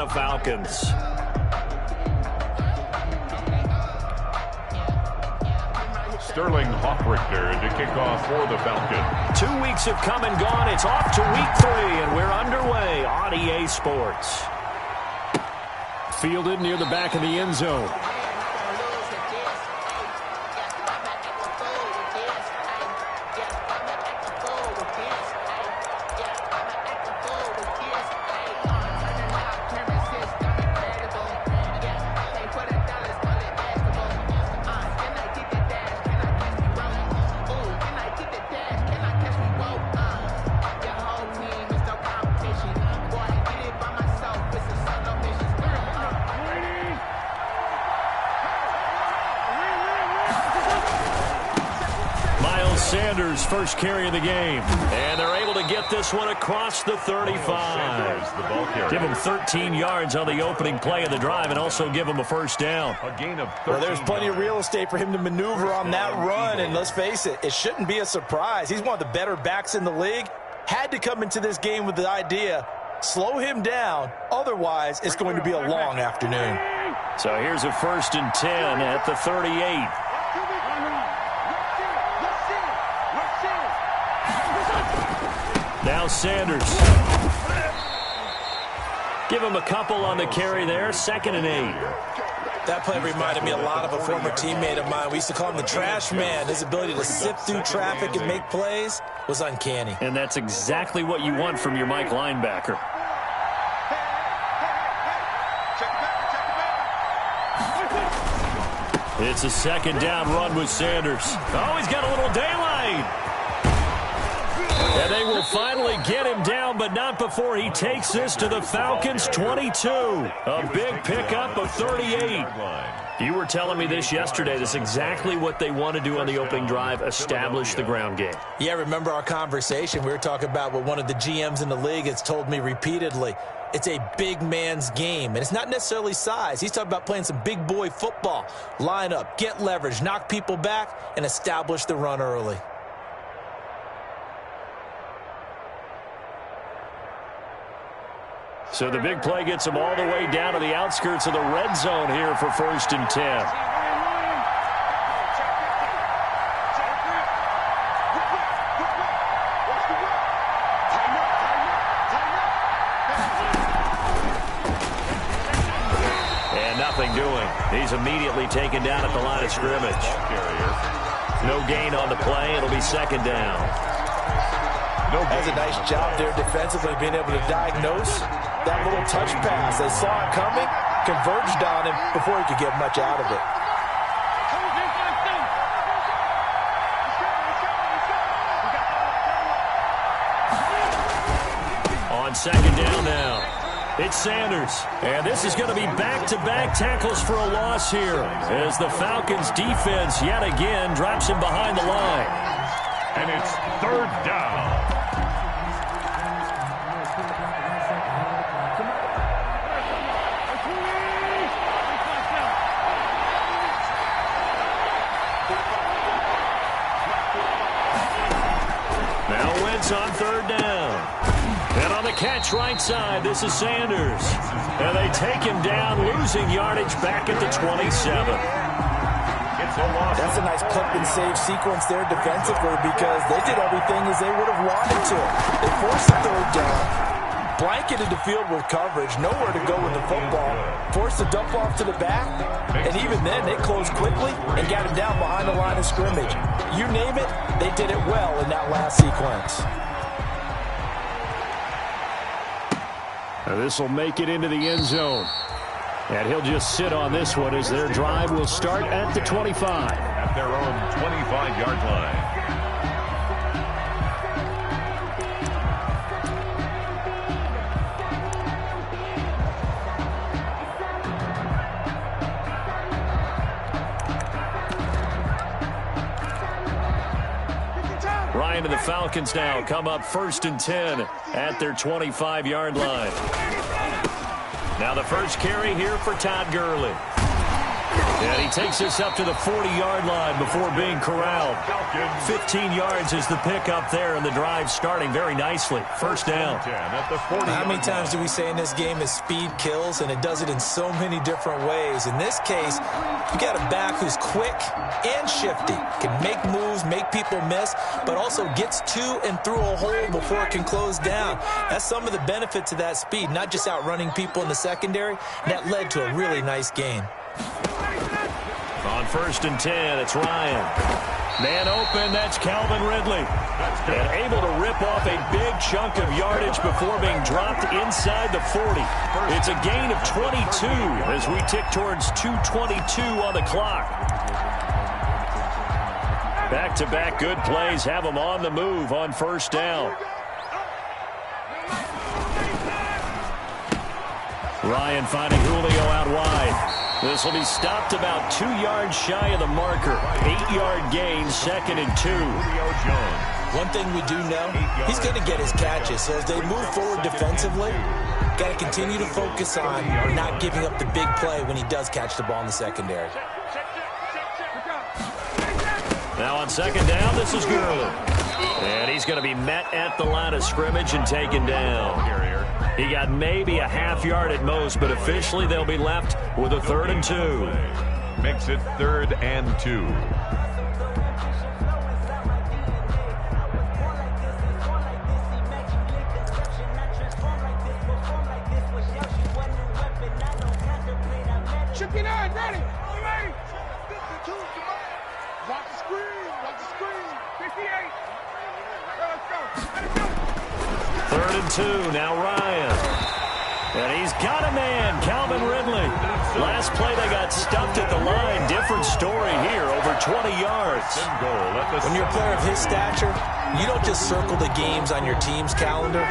The Falcons. Sterling Hoffrichter to kick off for the Falcons. 2 weeks have come and gone. It's off to week 3, and we're underway on EA Sports. Fielded near the back of the end zone. Sanders first carry of the game. And they're able to get this one across the 35. Give him 13 yards on the opening play of the drive and also give him a first down. A gain of 13. Well, there's plenty of real estate for him to maneuver on that run. And let's face it, it shouldn't be a surprise. He's one of the better backs in the league. Had to come into this game with the idea, slow him down. Otherwise, it's going to be a long afternoon. So here's a 1st and 10 at the 38. Now Sanders. Give him a couple on the carry there. 2nd and 8. That play reminded me a lot of a former teammate of mine. We used to call him the trash man. His ability to sift through traffic and make plays was uncanny. And that's exactly what you want from your Mike linebacker. It's a 2nd down run with Sanders. Oh, he's got a little daylight. And they will finally get him down, but not before he takes this to the Falcons' 22. A big pickup of 38. You were telling me this yesterday. This is exactly what they want to do on the opening drive, establish the ground game. Yeah, remember our conversation. We were talking about what one of the GMs in the league has told me repeatedly. It's a big man's game, and it's not necessarily size. He's talking about playing some big boy football. Line up, get leverage, knock people back, and establish the run early. So the big play gets them all the way down to the outskirts of the red zone here for 1st and 10. And nothing doing. He's immediately taken down at the line of scrimmage. No gain on the play. It'll be 2nd down. That's a nice job there defensively, being able to diagnose that little touch pass. They saw it coming, converged on him before he could get much out of it. On 2nd down now, it's Sanders. And this is going to be back-to-back tackles for a loss here as the Falcons defense yet again drops him behind the line. And it's 3rd down. On 3rd down. And on the catch right side, this is Sanders. And they take him down, losing yardage back at the 27. That's a nice clip and save sequence there defensively because they did everything as they would have wanted to. They forced the 3rd down, blanketed the field with coverage, nowhere to go with the football, forced the dump off to the back, and even then they closed quickly and got him down behind the line of scrimmage. You name it, they did it well in that last sequence. This will make it into the end zone. And he'll just sit on this one as their drive will start at the 25. At their own 25-yard line. Ryan and the Falcons now come up 1st and 10 at their 25-yard line. Now the first carry here for Todd Gurley. And he takes this up to the 40-yard line before being corralled. 15 yards is the pickup there, and the drive starting very nicely. First down. How many times do we say in this game is speed kills, and it does it in so many different ways. In this case, you got a back who's quick and shifty, can make moves, make people miss, but also gets to and through a hole before it can close down. That's some of the benefits of that speed, not just outrunning people in the secondary. That led to a really nice gain. On 1st and 10, it's Ryan. Man open, that's Calvin Ridley. And able to rip off a big chunk of yardage before being dropped inside the 40. It's a gain of 22 as we tick towards 2:22 on the clock. Back-to-back good plays have them on the move on 1st down. Ryan finding Julio out wide. This will be stopped about 2 yards shy of the marker. 8-yard gain, 2nd and 2. One thing we do know, he's going to get his catches. So as they move forward defensively, got to continue to focus on not giving up the big play when he does catch the ball in the secondary. Now on 2nd down, this is Gurley. And he's going to be met at the line of scrimmage and taken down. He got maybe a half yard at most, but officially they'll be left with a 3rd and 2. Makes it 3rd and 2. Chicken eye, ready? Ready? Watch the screen. Watch the screen. 58. Let's go. Let's go. 3rd and 2, now Ryan. And he's got a man, Calvin Ridley. Last play they got stuffed at the line. Different story here, over 20 yards. When you're a player of his stature, you don't just circle the games on your team's calendar.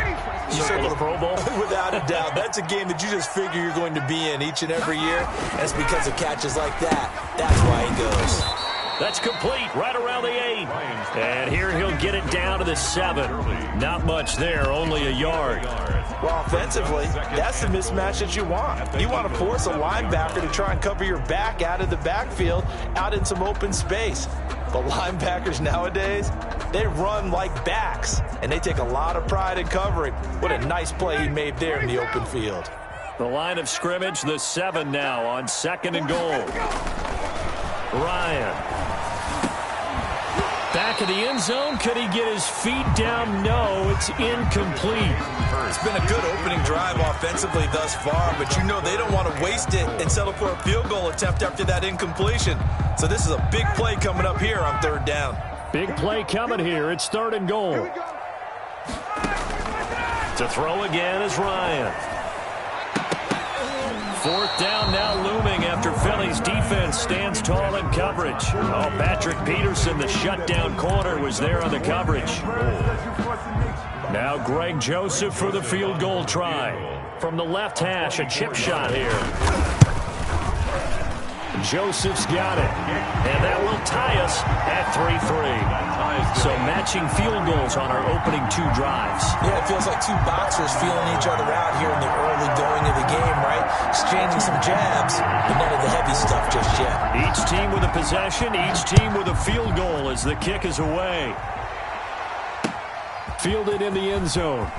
You circle the Pro Bowl. Without a doubt. That's a game that you just figure you're going to be in each and every year. And it's because of catches like that. That's why he goes. That's complete, right around the 8. And here he'll get it down to the 7. Not much there, only a yard. Well, offensively, that's the mismatch that you want. You want to force a linebacker to try and cover your back out of the backfield, out in some open space. But linebackers nowadays, they run like backs, and they take a lot of pride in covering. What a nice play he made there in the open field. The line of scrimmage, the 7 now on 2nd and goal. Ryan. Back of the end zone. Could he get his feet down? No, it's incomplete. It's been a good opening drive offensively thus far, but you know they don't want to waste it and settle for a field goal attempt after that incompletion. So this is a big play coming up here on 3rd down. Big play coming here. It's 3rd and goal. To throw again is Ryan. 4th down now looming after Philly's defense stands tall in coverage. Oh, Patrick Peterson, the shutdown corner, was there on the coverage. Now Greg Joseph for the field goal try. From the left hash, a chip shot here. Joseph's got it. And that will tie us at 3-3. So matching field goals on our opening 2 drives. Yeah, it feels like 2 boxers feeling each other out here in the early going of the game, right? Exchanging some jabs, but none of the heavy stuff just yet. Each team with a possession, each team with a field goal as the kick is away. Fielded in the end zone.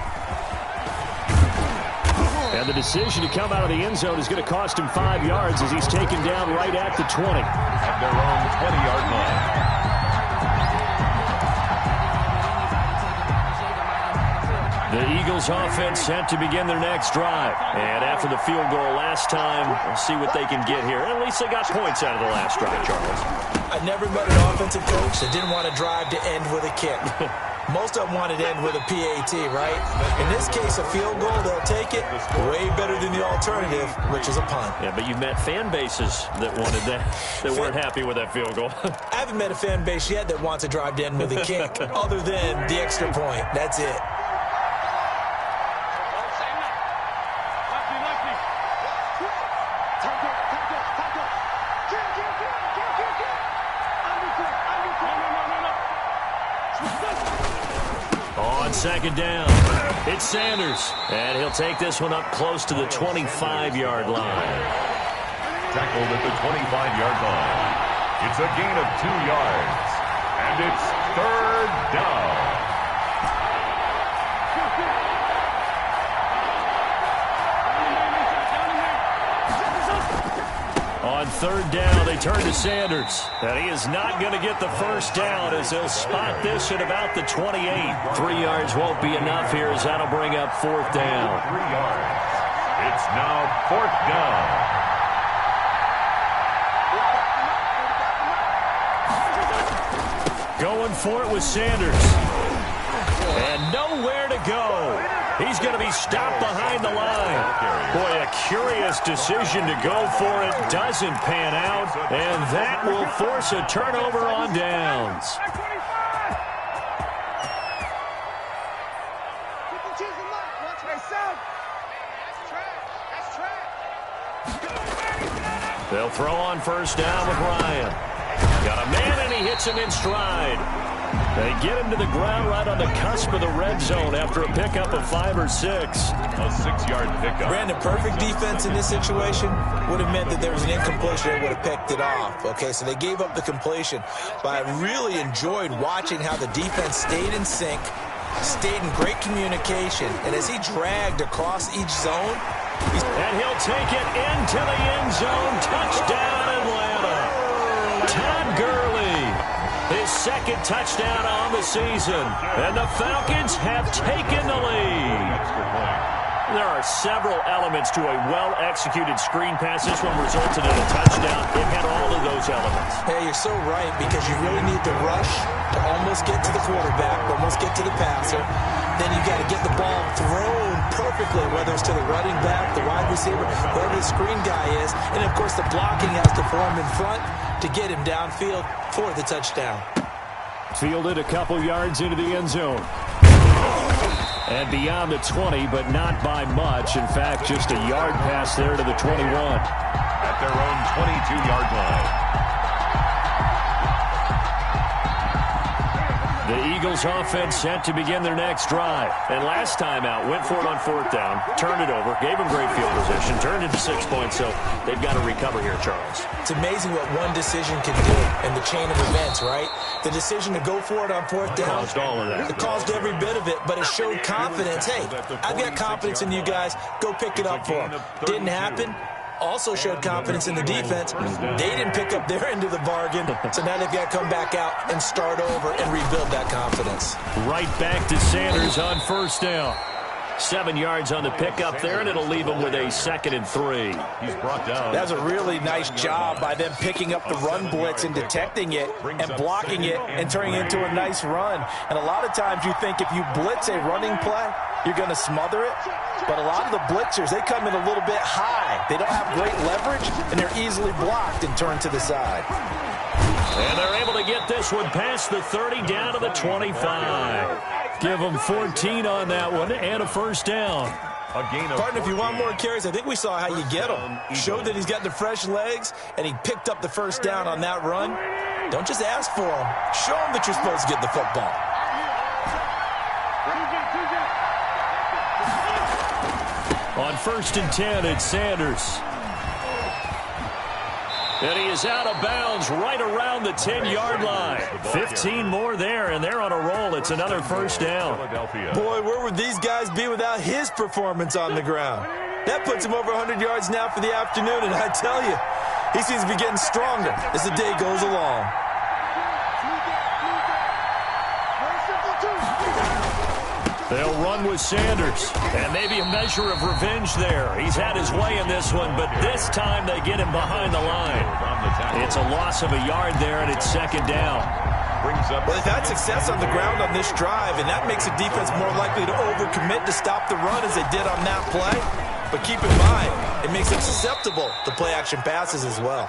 And the decision to come out of the end zone is going to cost him 5 yards as he's taken down right at the 20. At their own 20-yard line. The Eagles offense set to begin their next drive. And after the field goal last time, we'll see what they can get here. At least they got points out of the last drive, Charles. I never met an offensive coach that didn't want to drive to end with a kick. Most of them wanted to end with a PAT, right? In this case, a field goal, they'll take it. Way better than the alternative, which is a punt. Yeah, but you've met fan bases that wanted that, that weren't happy with that field goal. I haven't met a fan base yet that wants to drive to end with a kick, other than the extra point. That's it. On 2nd down, it's Sanders. And he'll take this one up close to the 25-yard line. Tackled at the 25-yard line. It's a gain of 2 yards. And it's 3rd down. On 3rd down, they turn to Sanders. And he is not going to get the first down as they'll spot this at about the 28. 3 yards won't be enough here as that'll bring up 4th down. 3 yards. It's now 4th down. Going for it with Sanders. And nowhere to go. He's going to be stopped behind the line. Boy, a curious decision to go for it. Doesn't pan out. And that will force a turnover on downs. They'll throw on 1st down with Ryan. Got a man, and he hits him in stride. They get him to the ground right on the cusp of the red zone after a pickup of 5 or 6. A 6-yard pickup. Brandon, perfect defense in this situation would have meant that there was an incompletion. They would have picked it off. Okay, so they gave up the completion. But I really enjoyed watching how the defense stayed in sync, stayed in great communication, and as he dragged across each zone, and he'll take it into the end zone. Touchdown, Atlanta. Todd Gurley, his 2nd touchdown on the season. And the Falcons have taken the lead. There are several elements to a well-executed screen pass. This one resulted in a touchdown. It had all of those elements. Hey, you're so right, because you really need the rush to almost get to the quarterback, almost get to the passer. Then you got to get the ball thrown perfectly, whether it's to the running back, the wide receiver, whoever the screen guy is. And, of course, the blocking has to form in front to get him downfield for the touchdown. Fielded a couple yards into the end zone. And beyond the 20, but not by much. In fact, just a yard pass there to the 21. At their own 22-yard line. The Eagles offense set to begin their next drive. And last time out, went for it on 4th down, turned it over, gave them great field position, turned it to 6 points, so they've got to recover here, Charles. It's amazing what one decision can do in the chain of events, right? The decision to go for it on 4th down. Caused all of that. It caused every bit of it, but it showed confidence. Hey, I've got confidence in you guys. Go pick it up for them. Didn't happen. Also showed confidence in the defense. They didn't pick up their end of the bargain, so now they've got to come back out and start over and rebuild that confidence. Right back to Sanders on 1st down. 7 yards on the pickup there, and it'll leave him with a 2nd and 3. He's brought down. That was a really nice job by them picking up the run blitz and detecting it and blocking it and turning it into a nice run. And a lot of times you think if you blitz a running play, you're going to smother it. But a lot of the blitzers, they come in a little bit high. They don't have great leverage, and they're easily blocked and turned to the side. And they're able to get this one past the 30 down to the 25. Give them 14 on that one and a 1st down. Partner, if you want more carries, I think we saw how you get them. Showed that he's got the fresh legs, and he picked up the 1st down on that run. Don't just ask for them. Show them that you're supposed to get the football. On 1st and 10, it's Sanders. And he is out of bounds right around the 10-yard line. 15 more there, and they're on a roll. It's another 1st down. Boy, where would these guys be without his performance on the ground? That puts him over 100 yards now for the afternoon, and I tell you, he seems to be getting stronger as the day goes along. They'll run with Sanders, and maybe a measure of revenge there. He's had his way in this one, but this time they get him behind the line. It's a loss of a yard there, and it's 2nd down. Well, they've had success on the ground on this drive, and that makes the defense more likely to overcommit to stop the run as they did on that play. But keep in mind, it makes them susceptible to play-action passes as well.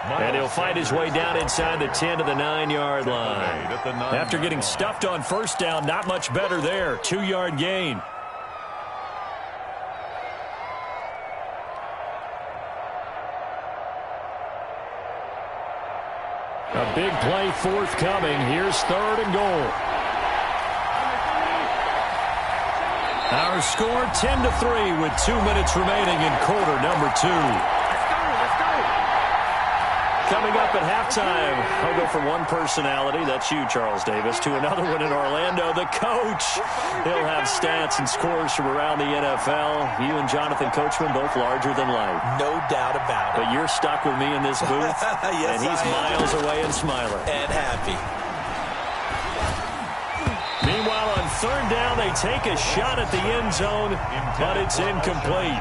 And he'll fight his way down inside the 10 to the 9-yard line. After getting stuffed on 1st down, not much better there. 2-yard gain. A big play forthcoming. Here's 3rd and goal. Our score 10-3 with 2 minutes remaining in quarter number 2. Let's go. Coming up at halftime, I'll go from one personality, that's you, Charles Davis, to another one in Orlando, the coach. He'll have stats and scores from around the NFL. You and Jonathan Coachman, both larger than life. No doubt about it. But you're stuck with me in this booth, yes, and he's miles away and smiling. And happy. Meanwhile, on third down, they take a shot at the end zone, but it's incomplete.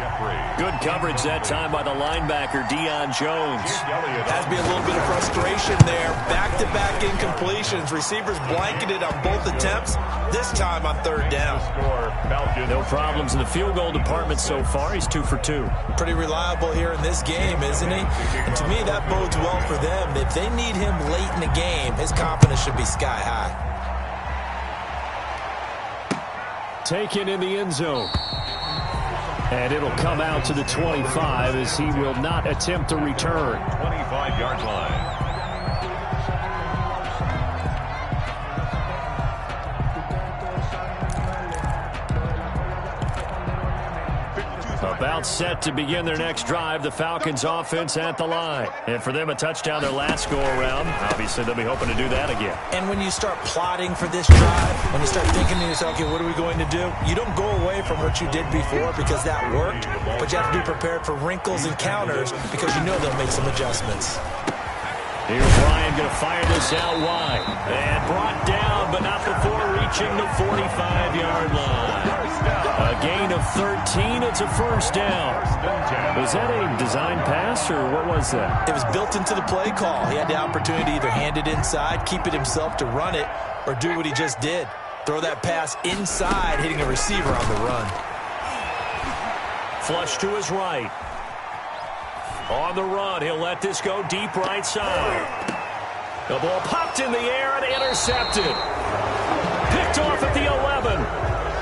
Good coverage that time by the linebacker, Deion Jones. Has to be a little bit of frustration there. Back-to-back incompletions. Receivers blanketed on both attempts, this time on third down. No problems in the field goal department so far. He's 2 for 2. Pretty reliable here in this game, isn't he? And to me, that bodes well for them. If they need him late in the game, his confidence should be sky high. Taken in the end zone. And it'll come out to the 25 as he will not attempt to return. 25-yard line. About set to begin their next drive, the Falcons offense at the line. And for them, a touchdown their last go-around. Obviously, they'll be hoping to do that again. And when you start plotting for this drive, when you start thinking to yourself, okay, what are we going to do? You don't go away from what you did before because that worked, but you have to be prepared for wrinkles and counters because you know they'll make some adjustments. Here's Ryan going to fire this out wide. And brought down, but not before reaching the 45-yard line. A gain of 13. It's a first down. Was that a design pass, or what was that? It was built into the play call. He had the opportunity to either hand it inside, keep it himself to run it, or do what he just did. Throw that pass inside, hitting a receiver on the run. Flush to his right. On the run, he'll let this go deep right side. The ball popped in the air and intercepted. Picked off at the 11.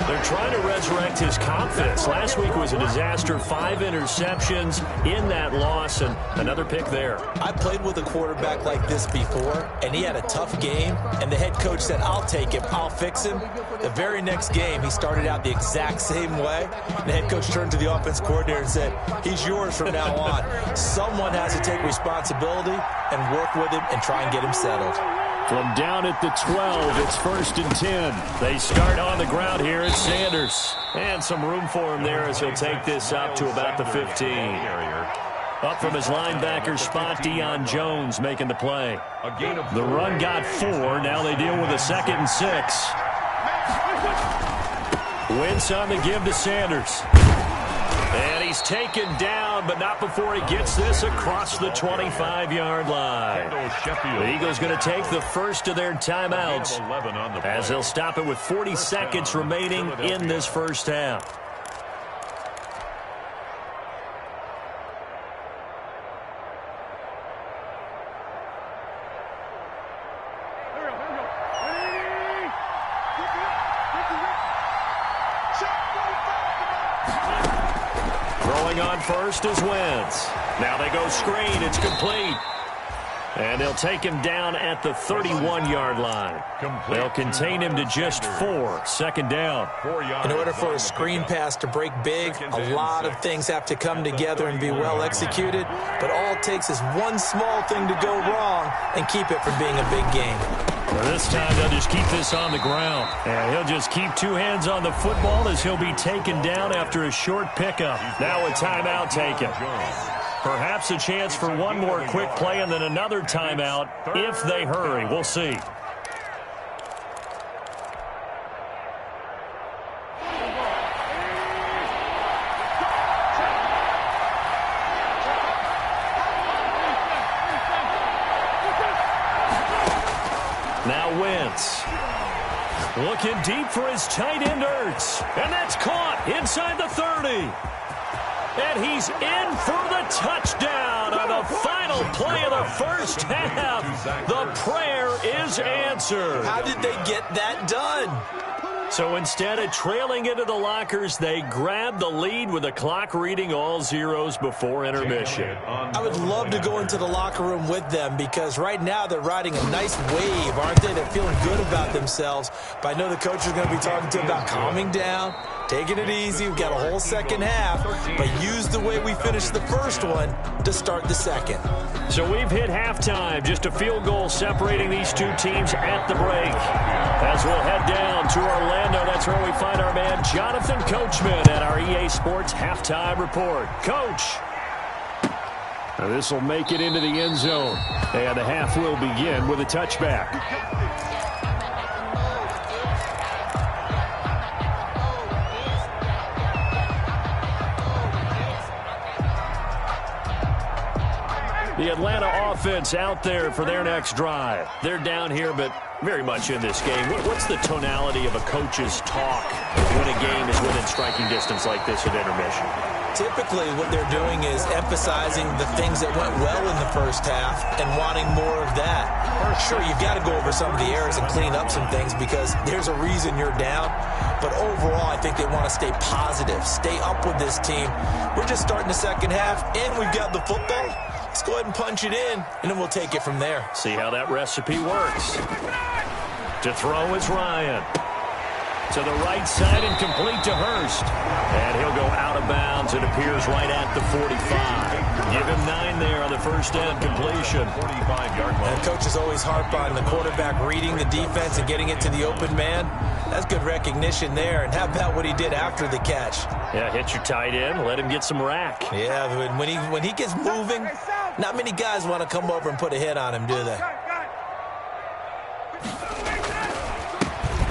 They're trying to resurrect his confidence. Last week was a disaster. 5 interceptions in that loss, and another pick there. I played with a quarterback like this before, and he had a tough game, and the head coach said, I'll take him, I'll fix him. The very next game, he started out the exact same way. The head coach turned to the offense coordinator and said, he's yours from now on. Someone has to take responsibility and work with him and try and get him settled. From down at the 12, it's 1st and 10. They start on the ground here at Sanders. And some room for him there as he'll take this up to about the 15. Up from his linebacker spot, Deion Jones making the play. The run got 4. Now they deal with a 2nd and 6. Wentz on the give to Sanders. And he's taken down, but not before he gets this across the 25-yard line. The Eagles going to take the first of their timeouts as they'll stop it with 40 seconds remaining in this first half. On first is Wentz. Now they go screen. It's complete. And they'll take him down at the 31-yard line. They'll contain him to just 4. 2nd down. In order for a screen pass to break big, a lot of things have to come together and be well executed. But all it takes is one small thing to go wrong and keep it from being a big game. Well, this time they'll just keep this on the ground. And he'll just keep 2 hands on the football as he'll be taken down after a short pickup. Now a timeout taken. Perhaps a chance for one more quick play and then another timeout if they hurry. We'll see. Now Wentz. Looking deep for his tight end Ertz. And that's caught inside the 30. And he's in for the touchdown on the final play of the first half. The prayer is answered. How did they get that done? So instead of trailing into the lockers, they grabbed the lead with the clock reading all zeros before intermission. I would love to go into the locker room with them because right now they're riding a nice wave, aren't they? They're feeling good about themselves. But I know the coach is going to be talking to them about calming down. Taking it easy. We've got a whole second half, but use the way we finished the first one to start the second. So we've hit halftime. Just a field goal separating these two teams at the break. As we'll head down to Orlando, that's where we find our man Jonathan Coachman at our EA Sports Halftime Report. Coach. Now this will make it into the end zone. And the half will begin with a touchback. The Atlanta offense out there for their next drive. They're down here, but very much in this game. What's the tonality of a coach's talk when a game is within striking distance like this at intermission? Typically, what they're doing is emphasizing the things that went well in the first half and wanting more of that. Sure, you've got to go over some of the errors and clean up some things because there's a reason you're down. But overall, I think they want to stay positive, stay up with this team. We're just starting the second half, and we've got the football. Let's go ahead and punch it in, and then we'll take it from there. See how that recipe works. To throw is Ryan. To the right side and complete to Hurst. And he'll go out of bounds. It appears right at the 45. Give him 9 there on the first down completion. 45-yard line. And coaches always harp on the quarterback reading the defense and getting it to the open man. That's good recognition there. And how about what he did after the catch? Yeah, hit your tight end. Let him get some rack. Yeah, when he gets moving, not many guys want to come over and put a hit on him, do they?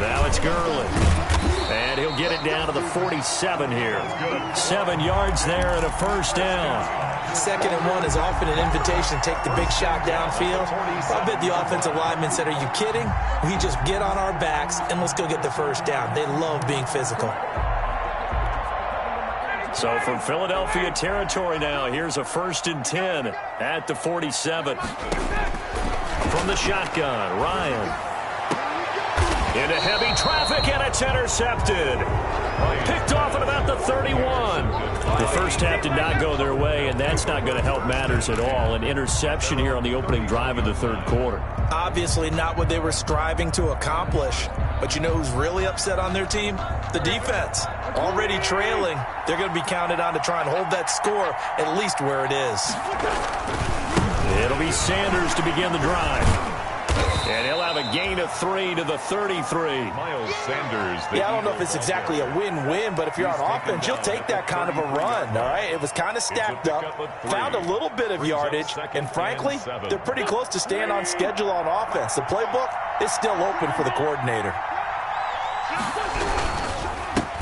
Now it's Gurley. And he'll get it down to the 47 here. 7 yards there and a first down. 2nd and 1 is often an invitation to take the big shot downfield. I bet the offensive lineman said, are you kidding? We just get on our backs and let's go get the first down. They love being physical. So from Philadelphia territory now, here's a 1st and 10 at the 47. From the shotgun, Ryan. Into heavy traffic, and it's intercepted. Picked off at about the 31. The first half did not go their way, and that's not going to help matters at all. An interception here on the opening drive of the third quarter. Obviously not what they were striving to accomplish. But you know who's really upset on their team? The defense. Already trailing. They're going to be counted on to try and hold that score at least where it is. It'll be Sanders to begin the drive. And he'll have a gain of 3 to the 33. Miles Sanders. Yeah, I don't know if it's exactly a win-win, but if you're on offense, you'll take that kind of a run, all right? It was kind of stacked up, found a little bit of yardage, and frankly, they're pretty close to staying on schedule on offense. The playbook is still open for the coordinator.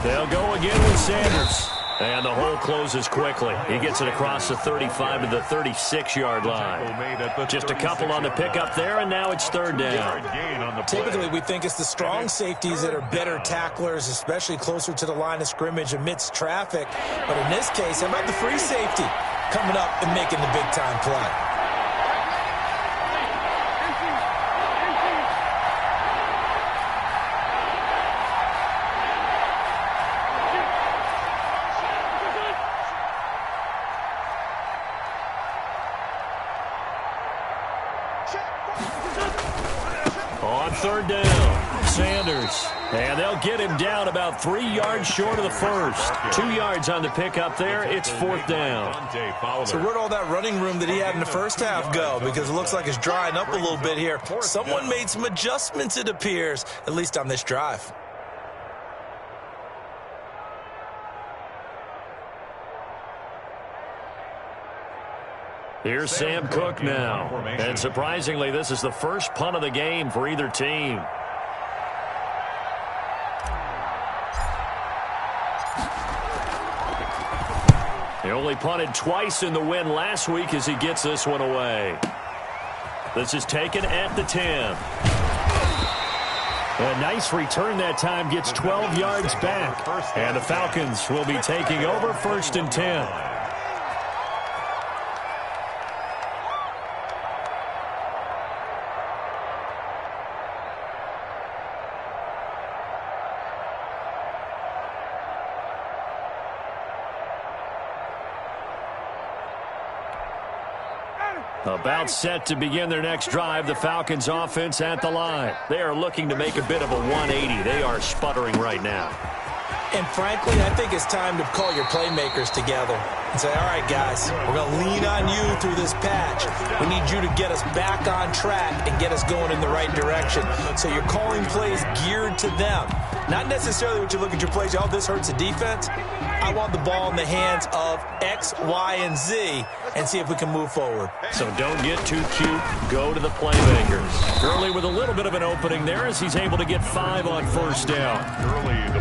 They'll go again with Sanders. And the hole closes quickly. He gets it across the 35 to the 36-yard line. Just a couple on the pickup there, and now it's 3rd down. Typically, we think it's the strong safeties that are better tacklers, especially closer to the line of scrimmage amidst traffic. But in this case, how about the free safety coming up and making the big-time play? On 3rd down, Sanders. And they'll get him down about 3 yards short of the first. 2 yards on the pickup there. It's 4th down. So where'd all that running room that he had in the first half go? Because it looks like it's drying up a little bit here. Someone made some adjustments, it appears, at least on this drive. Here's Sam Cook now. And surprisingly, this is the first punt of the game for either team. He only punted twice in the win last week as he gets this one away. This is taken at the 10. A nice return that time, gets 12 yards back. And the Falcons will be taking over 1st and 10. About set to begin their next drive, the Falcons offense at the line. They are looking to make a bit of a 180. They are sputtering right now. And frankly, I think it's time to call your playmakers together and say, all right, guys, we're going to lean on you through this patch. We need you to get us back on track and get us going in the right direction. So you're calling plays geared to them. Not necessarily what you look at your plays, oh, this hurts the defense. I want the ball in the hands of X, Y, and Z and see if we can move forward. So don't get too cute. Go to the playmakers. Gurley with a little bit of an opening there as he's able to get 5 on first down.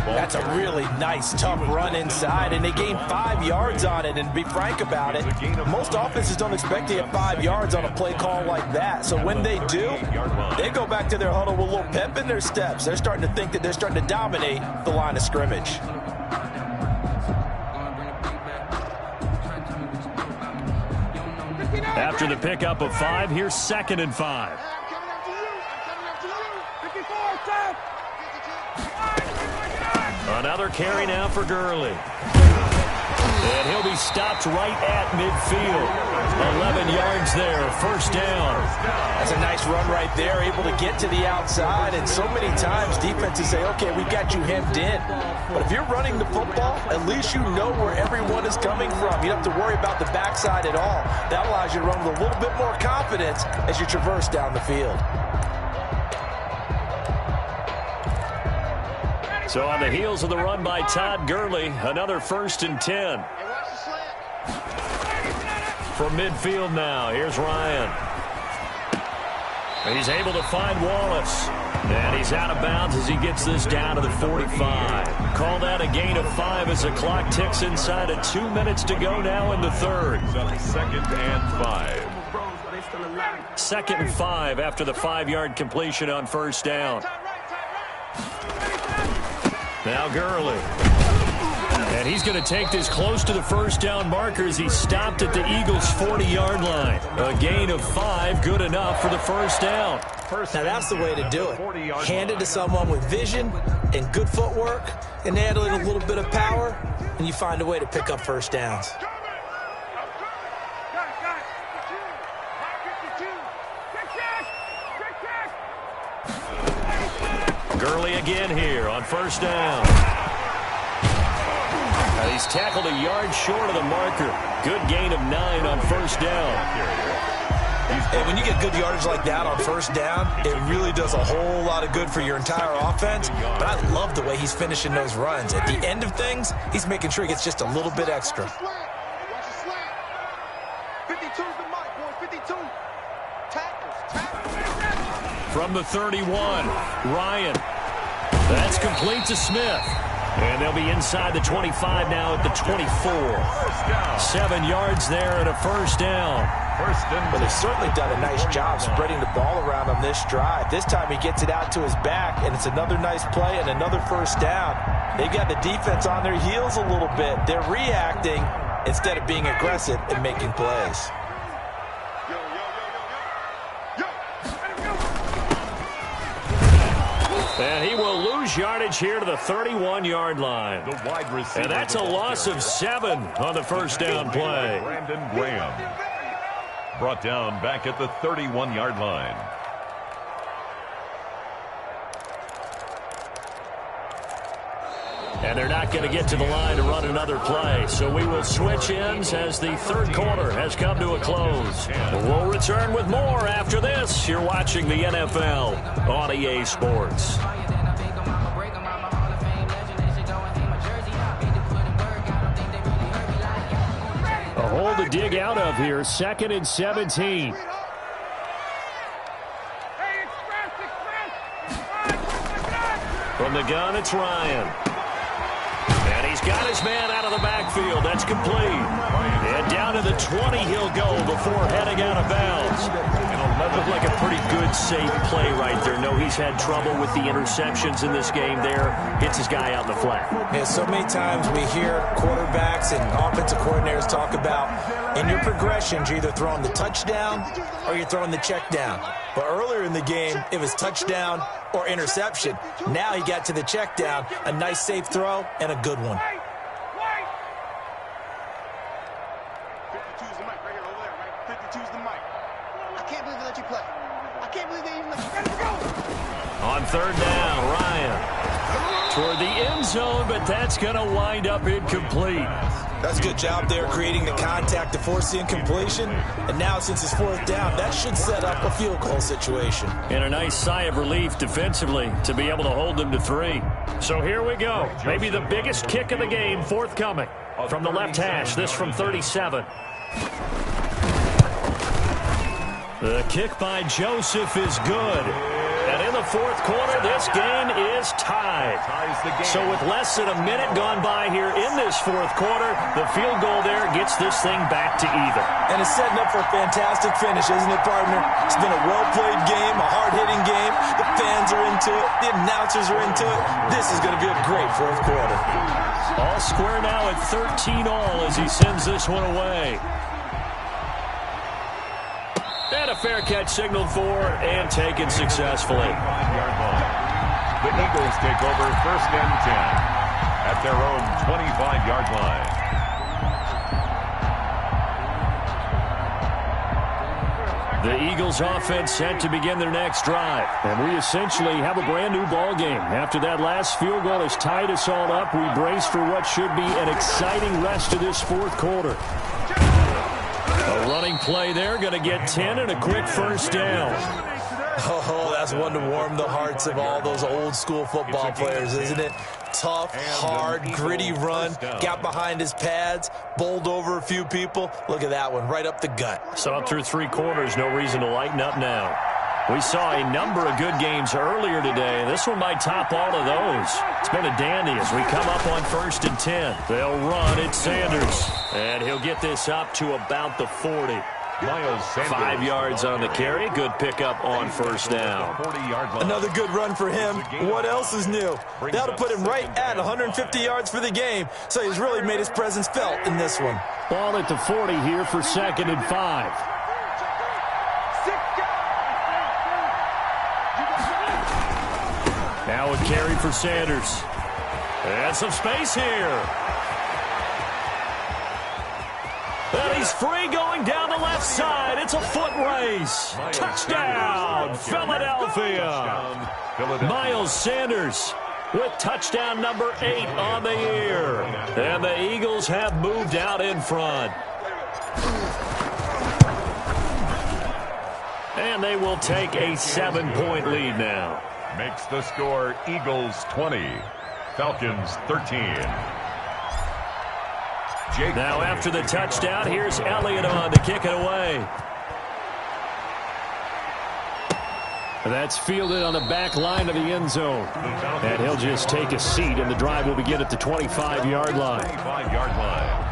That's a really nice, tough run inside, and they gained 5 yards on it. And to be frank about it, most offenses don't expect to get 5 yards on a play call like that. So when they do, they go back to their huddle with a little pep in their steps. They're starting to think that they're starting to dominate the line of scrimmage. After the pickup of 5, here's 2nd and 5. Another carry now for Gurley. And he'll be stopped right at midfield. 11 yards there, first down. That's a nice run right there, able to get to the outside. And so many times defenses say, okay, we've got you hemmed in. But if you're running the football, at least you know where everyone is coming from. You don't have to worry about the backside at all. That allows you to run with a little bit more confidence as you traverse down the field. So on the heels of the run by Todd Gurley, another 1st and 10. From midfield now, here's Ryan. And he's able to find Wallace. And he's out of bounds as he gets this down to the 45. Called out a gain of 5 as the clock ticks inside of 2 minutes to go now in the third. 2nd and 5. 2nd and 5 after the 5-yard completion on first down. Now Gurley. And he's going to take this close to the first down marker as he's stopped at the Eagles' 40-yard line. A gain of 5, good enough for the first down. Now that's the way to do it. Hand it to someone with vision and good footwork, and add a little bit of power, and you find a way to pick up first downs. Gurley again here on first down. He's tackled a yard short of the marker. Good gain of 9 on first down. And when you get good yardage like that on first down, it really does a whole lot of good for your entire offense. But I love the way he's finishing those runs. At the end of things, he's making sure he gets just a little bit extra. 52's the mic, boys. 52. Tackles. From the 31, Ryan. That's complete to Smith. And they'll be inside the 25 now at the 24. 7 yards there and a first down. Well, they've certainly done a nice job spreading the ball around on this drive. This time he gets it out to his back, and it's another nice play and another first down. They've got the defense on their heels a little bit. They're reacting instead of being aggressive and making plays. And he will lose yardage here to the 31-yard line. The wide receiver. And that's a loss of 7 on the first down play. Brandon Graham. Brought down back at the 31-yard line. And they're not going to get to the line to run another play. So we will switch ends as the third quarter has come to a close. We'll return with more after this. You're watching the NFL on EA Sports. A hole to dig out of here. 2nd and 17. From the gun, it's Ryan. And he's got his man out of the backfield. That's complete. And down to the 20 he'll go before heading out of bounds. Looked like a pretty good, safe play right there. No, he's had trouble with the interceptions in this game there. Hits his guy out in the flat. Yeah, so many times we hear quarterbacks and offensive coordinators talk about in your progressions, you're either throwing the touchdown or you're throwing the check down. But earlier in the game, it was touchdown or interception. Now he got to the check down, a nice safe throw, and a good one. 52's the mic right here over there, right? 52's the mic. I can't believe they let you play. I can't believe they even let us go. On third down, Ryan toward the end zone, but that's going to wind up incomplete. That's a good job there creating the contact to force the incompletion. And now since it's fourth down, that should set up a field goal situation. And a nice sigh of relief defensively to be able to hold them to 3. So here we go. Maybe the biggest kick of the game forthcoming. From the left hash, this from 37. The kick by Joseph is good. And in the fourth quarter, this game is tied. So with less than a minute gone by here in this fourth quarter, the field goal there gets this thing back to even. And it's setting up for a fantastic finish, isn't it, partner? It's been a well-played game, a hard-hitting game. The fans are into it. The announcers are into it. This is going to be a great fourth quarter. All square now at 13 all as he sends this one away. And a fair catch signaled for and taken successfully. The Eagles take over first and 10 at their own 25-yard line. The Eagles offense set to begin their next drive. And we essentially have a brand new ball game. After that last field goal has tied us all up, we brace for what should be an exciting rest of this fourth quarter. A running play there, going to get 10 and a quick first down. Oh, that's one to warm the hearts of all those old-school football players, isn't it? Tough, hard, gritty run, got behind his pads, bowled over a few people. Look at that one, right up the gut. So up through 3 quarters, no reason to lighten up now. We saw a number of good games earlier today. This one might top all of those. It's been a dandy as we come up on first and 10. They'll run it, Sanders. And he'll get this up to about the 40. 5 yards on the carry. Good pickup on first down. Another good run for him. What else is new? That'll put him right at 150 yards for the game. So he's really made his presence felt in this one. Ball at the 40 here for second and 5. Now a carry for Sanders. And some space here. And he's free going down the left side. It's a foot race. Touchdown, Philadelphia. Miles Sanders with touchdown number 8 on the year. And the Eagles have moved out in front. And they will take a 7-point lead now. Makes the score Eagles 20, Falcons 13. Now after the touchdown, here's Elliott on to kick it away. That's fielded on the back line of the end zone. And he'll just take a seat, and the drive will begin at the 25-yard line. 25-yard line.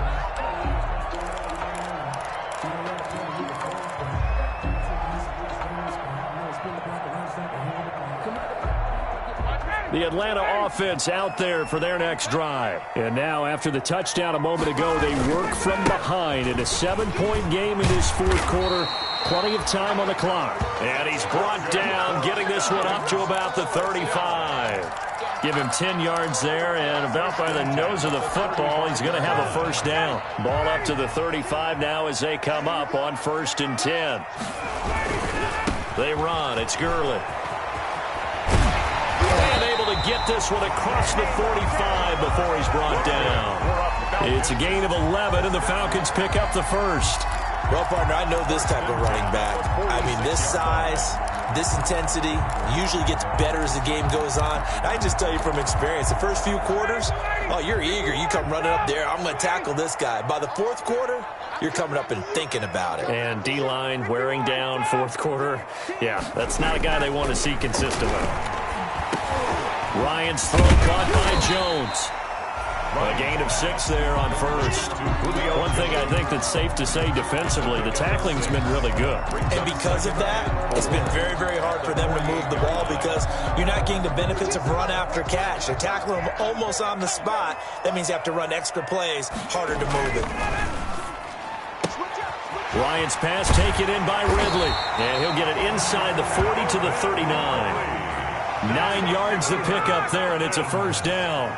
The Atlanta offense out there for their next drive. And now, after the touchdown a moment ago, they work from behind in a 7-point game in this fourth quarter. Plenty of time on the clock. And he's brought down, getting this one up to about the 35. Give him 10 yards there, and about by the nose of the football, he's going to have a first down. Ball up to the 35 now as they come up on first and 10. They run. It's Gurley. To get this one across the 45 before he's brought down. It's a gain of 11, and the Falcons pick up the first. Well, partner, I know this type of running back. I mean, this size, this intensity usually gets better as the game goes on. I just tell you from experience, the first few quarters, oh, you're eager. You come running up there, I'm going to tackle this guy. By the fourth quarter, you're coming up and thinking about it. And D-line wearing down fourth quarter. Yeah, that's not a guy they want to see consistently. Ryan's throw caught by Jones. A gain of 6 there on first. One thing I think that's safe to say defensively, the tackling's been really good. And because of that, it's been very, very hard for them to move the ball because you're not getting the benefits of run after catch. They're tackling them almost on the spot. That means you have to run extra plays, harder to move it. Ryan's pass taken in by Ridley. And he'll get it inside the 40 to the 39. 9 yards to pick up there, and it's a first down.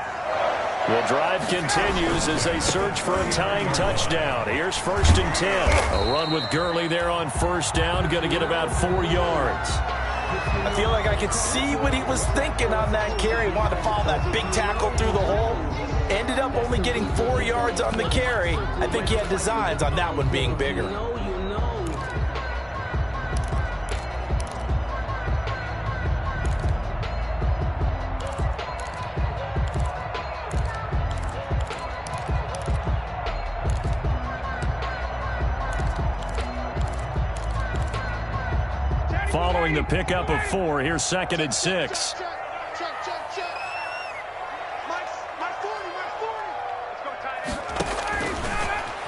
The drive continues as they search for a tying touchdown. Here's 1st and 10. A run with Gurley there on 1st down. Going to get about 4 yards. I feel like I could see what he was thinking on that carry. Wanted to follow that big tackle through the hole. Ended up only getting 4 yards on the carry. I think he had designs on that one being bigger. Following the pickup of 4, here's 2nd and 6.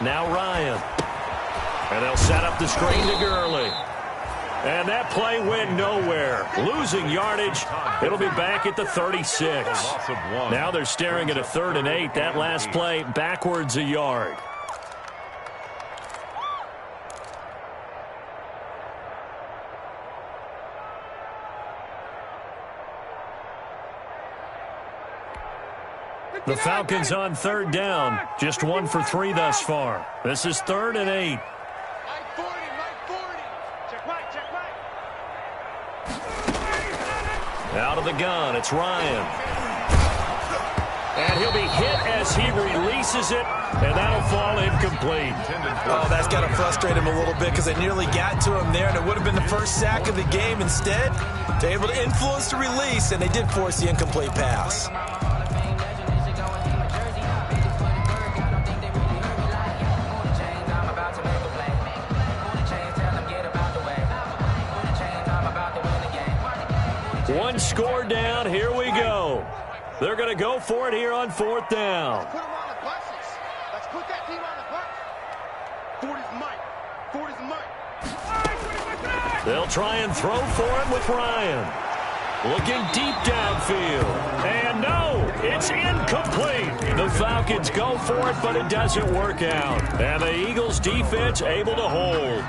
Now Ryan. And they'll set up the screen to Gurley. And that play went nowhere. Losing yardage. It'll be back at the 36. Now they're staring at a 3rd and 8. That last play backwards a yard. The Falcons on 3rd down. Just 1 for 3 thus far. This is 3rd and 8. Out of the gun, it's Ryan. And he'll be hit as he releases it, and that'll fall incomplete. Oh, that's got to frustrate him a little bit because they nearly got to him there, and it would have been the first sack of the game. Instead, they're able to influence the release, and they did force the incomplete pass. One score down. Here we go. They're going to go for it here on 4th down. Let's put them on the buses. Let's put that team on the bus. Ford is Mike. Ford is Mike. They'll try and throw for it with Ryan. Looking deep downfield. And no, it's incomplete. The Falcons go for it, but it doesn't work out. And the Eagles defense able to hold.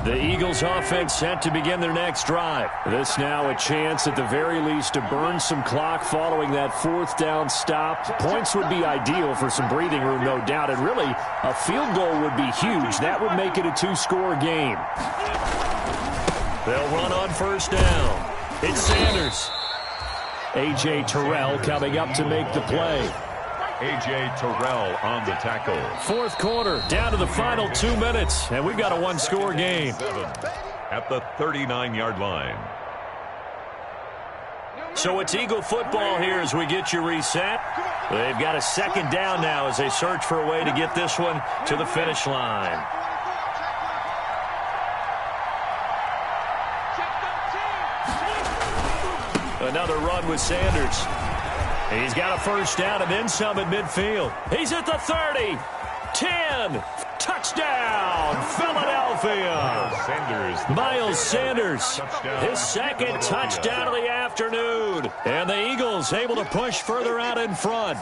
The Eagles offense set to begin their next drive. This now a chance at the very least to burn some clock following that 4th down stop. Points would be ideal for some breathing room, no doubt. And really, a field goal would be huge. That would make it a 2-score game. They'll run on 1st down. It's Sanders. A.J. Terrell coming up to make the play. A.J. Terrell on the tackle. 4th quarter, down to the final 2 minutes, and we've got a 1-score game. At the 39-yard line. So it's Eagle football here as we get you reset. They've got a 2nd down now as they search for a way to get this one to the finish line. Another run with Sanders. He's got a 1st down and then some at midfield. He's at the 30. 10. Touchdown, Philadelphia. Miles Sanders, his 2nd touchdown of the afternoon. And the Eagles able to push further out in front.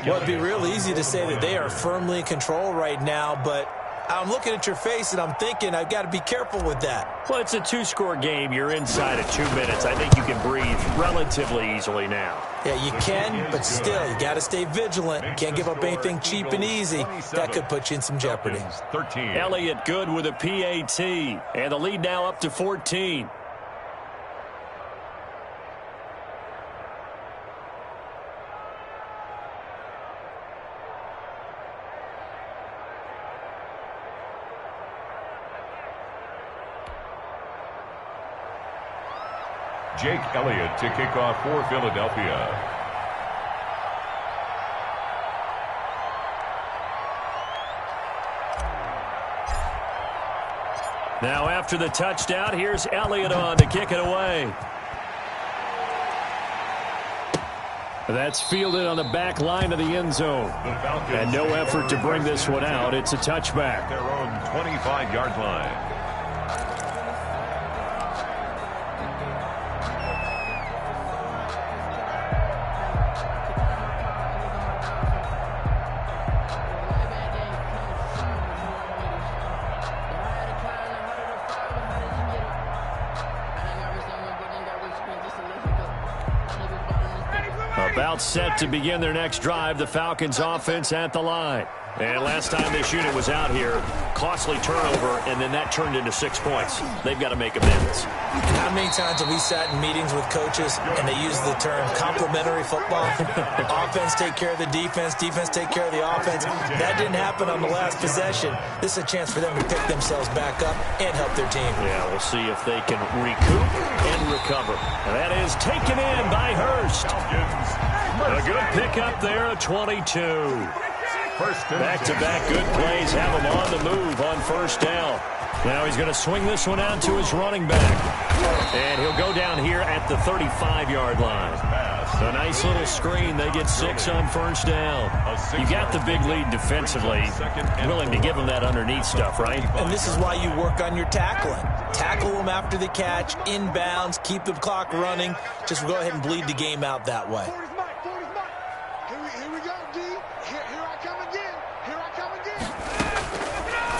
Well, it'd be real easy to say that they are firmly in control right now, but I'm looking at your face and I'm thinking I've got to be careful with that. Well, it's a 2-score game. You're inside of 2 minutes. I think you can breathe relatively easily now. Yeah, you can, but still, you got to stay vigilant. Can't give up anything cheap and easy. That could put you in some jeopardy. 13. Elliott good with a PAT, and the lead now up to 14. Jake Elliott to kick off for Philadelphia. Now after the touchdown, here's Elliott on to kick it away. That's fielded on the back line of the end zone. And no effort to bring this one out. It's a touchback. Their own 25-yard line. About set to begin their next drive, the Falcons offense at the line. And last time this unit was out here, costly turnover, and then that turned into 6 points. They've got to make amends. How many times have we sat in meetings with coaches and they use the term complementary football? Offense take care of the defense, defense take care of the offense. That didn't happen on the last possession. This is a chance for them to pick themselves back up and help their team. Yeah, we'll see if they can recoup and recover. And that is taken in by Hurst. A good pickup there at 22. Back-to-back good plays have him on the move on first down. Now he's going to swing this one out to his running back. And he'll go down here at the 35-yard line. A nice little screen. They get 6 on first down. You got the big lead defensively. Willing to give them that underneath stuff, right? And this is why you work on your tackling. Tackle them after the catch, inbounds, keep the clock running. Just go ahead and bleed the game out that way.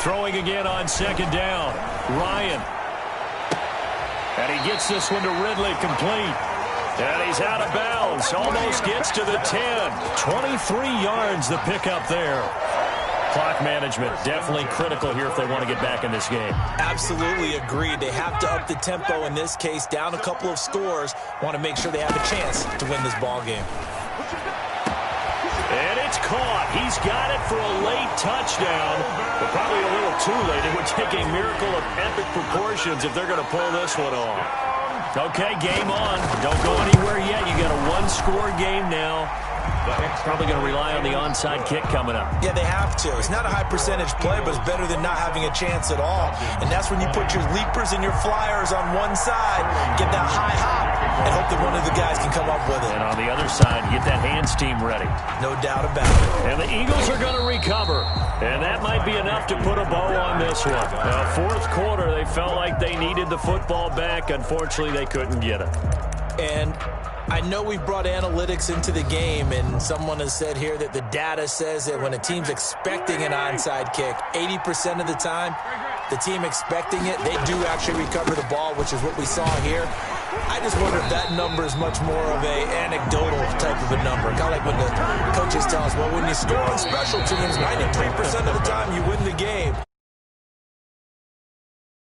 Throwing again on second down. Ryan. And he gets this one to Ridley complete. And he's out of bounds. Almost gets to the 10. 23 yards the pickup there. Clock management definitely critical here if they want to get back in this game. Absolutely agreed. They have to up the tempo in this case. Down a couple of scores. Want to make sure they have a chance to win this ball game. And it's caught. He's got it for a late touchdown, but probably a little too late. It would take a miracle of epic proportions if they're going to pull this one off. Okay, game on. Don't go anywhere yet. You got a one-score game now. Probably going to rely on the onside kick coming up. Yeah, they have to. It's not a high-percentage play, but it's better than not having a chance at all. And that's when you put your leapers and your flyers on one side, get that high hop, and hope that one of the guys can come up with it. And on the other side, get that hands team ready. No doubt about it. And the Eagles are going to recover. And that might be enough to put a bow on this one. Fourth quarter, they felt like they needed the football back. Unfortunately, they couldn't get it. And I know we brought analytics into the game, and someone has said here that the data says that when a team's expecting an onside kick, 80% of the time, the team expecting it, they do actually recover the ball, which is what we saw here. I just wonder if that number is much more of a anecdotal type of a number. Kind of like when the coaches tell us, well, when you score on special teams, 93% of the time you win the game.